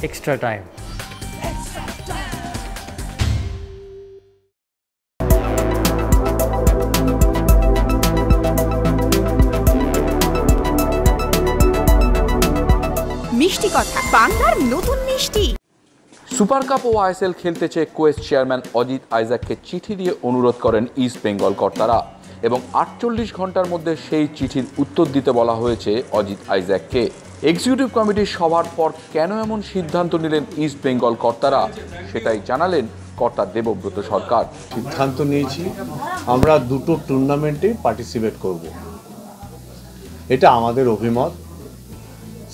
extra time. মিষ্টি কথা বাংলার নতুন মিষ্টি। সুপার কাপ ও আইএসএল খেলতে চেয়ে কোয়েস চেয়ারম্যান অজিত আইজ্যাককে চিঠি দিয়ে অনুরোধ করেন ইস্ট বেঙ্গল কর্তারা এবং 48 ঘন্টার মধ্যে সেই চিঠির উত্তর দিতে বলা হয়েছে অজিত আইজ্যাককে। এক্সিকিউটিভ কমিটির সভার পর কেন এমন সিদ্ধান্ত নিলেন ইস্ট বেঙ্গল কর্তারা সেটাই জানালেন কর্তা দেবব্রত সরকার। সিদ্ধান্ত নিয়েছি আমরা দুটো টুর্নামেন্টে পার্টিসিপেট করব, এটা আমাদের অভিমত।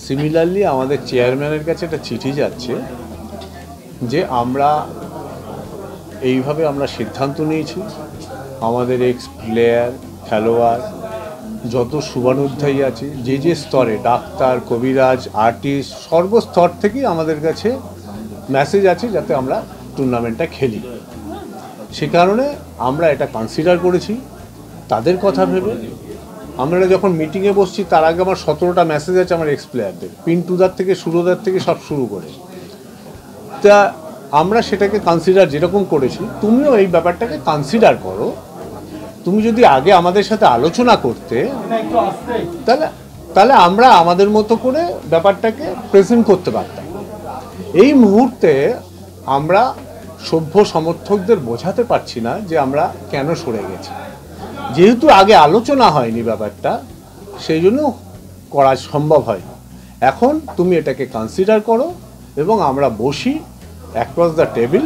সিমিলারলি আমাদের চেয়ারম্যানের কাছে একটা চিঠি যাচ্ছে যে আমরা এইভাবে আমরা সিদ্ধান্ত নিয়েছি, আমাদের এক্স প্লেয়ার খেলোয়াড় যত শুভানুধ্যায়ী আছে যে যে স্তরে ডাক্তার কবিরাজ আর্টিস্ট সর্বস্তর থেকেই আমাদের কাছে মেসেজ আছে যাতে আমরা টুর্নামেন্টটা খেলি। সে কারণে আমরা এটা কনসিডার করেছি তাদের কথা ভেবে। আমরা যখন মিটিংয়ে বসছি তার আগে আমার 17টা মেসেজ আছে আমার এক্স প্লেয়ারদের, পিন্টুদার থেকে সুরদার থেকে সব শুরু করে। তা আমরা সেটাকে কনসিডার যেরকম করেছি তুমিও এই ব্যাপারটাকে কনসিডার করো। তুমি যদি আগে আমাদের সাথে আলোচনা করতে তাহলে আমরা আমাদের মতো করে ব্যাপারটাকে প্রেজেন্ট করতে পারতাম। এই মুহূর্তে আমরা সভ্য সমর্থকদের বোঝাতে পারছি না যে আমরা কেন সরে গেছি, যেহেতু আগে আলোচনা হয়নি ব্যাপারটা সেই জন্য করা সম্ভব হয়নি। এখন তুমি এটাকে কনসিডার করো এবং আমরা বসি across the table.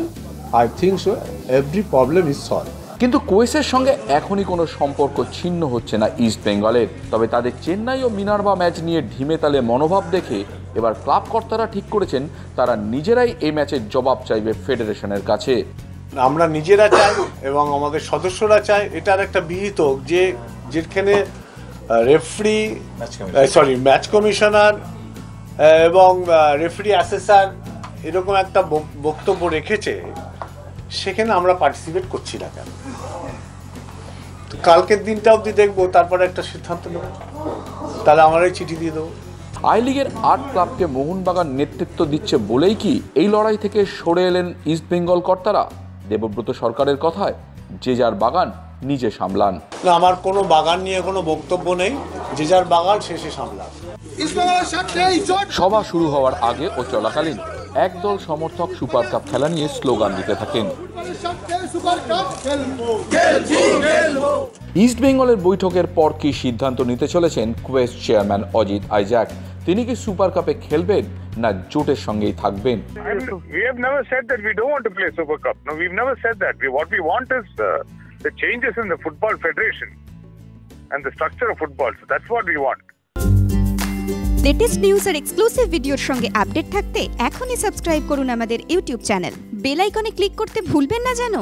I think so every problem is solve. কিন্তু কোয়েসের সঙ্গে এখনই কোনো সম্পর্ক ছিন্ন হচ্ছে না ইস্ট বেঙ্গলের। তবে তাদের চেন্নাই ও মিনার্ভা ম্যাচ নিয়ে ঢিমে তালে মনোভাব দেখে এবার ক্লাব কর্তারা ঠিক করেছেন তারা নিজেরাই এই ম্যাচের জবাব চাইবে ফেডারেশনের কাছে। আমরা নিজেরা চাই এবং আমাদের সদস্যরা চাই এটার একটা বিহিত যে যেখানে রেফারি ম্যাচ কমিশনার এবং রেফারি অ্যাসেসার এরকম একটা বক্তব্য রেখেছে, সেখানে আমরা পার্টিসিপেট করছি না কেন? কালকের দিনটা অবধি দেখবো, তারপরে একটা সিদ্ধান্ত নেব, তাহলে আমরাই চিঠি দিয়ে দেবো। আই লিগের 8 ক্লাবকে মোহনবাগান নেতৃত্ব দিচ্ছে বলেই কি এই লড়াই থেকে সরে এলেন ইস্ট বেঙ্গল কর্তারা? দেবব্রত সরকারের কথায় যে যার বাগান নিজে সামলান। না, আমার কোনো বাগান নিয়ে কোনো বক্তব্য নেই, যে যার বাগান শেষে সামলান। সভা শুরু হওয়ার আগে ও চলাকালীন একদল সমর্থক সুপার কাপ খেলা নিয়ে স্লোগান দিতে থাকেন। ইস্ট বেঙ্গলের বৈঠকের পর কি সিদ্ধান্ত নিতে চলেছেন কোয়েস চেয়ারম্যান অজিত আইজ্যাক? তিনি কি সুপার কাপে খেলবেন না জোটের সঙ্গেই থাকবেন? We have never said that we don't want to play Super Cup. No, we've never said that. What we want is the changes in the Football Federation and the structure of football. So that's what we want. Latest news আর exclusive ভিডিওর সঙ্গে update থাকতে এখনই subscribe করুন আমাদের YouTube channel. Bell আইকনে click করতে ভুলবেন না যেন।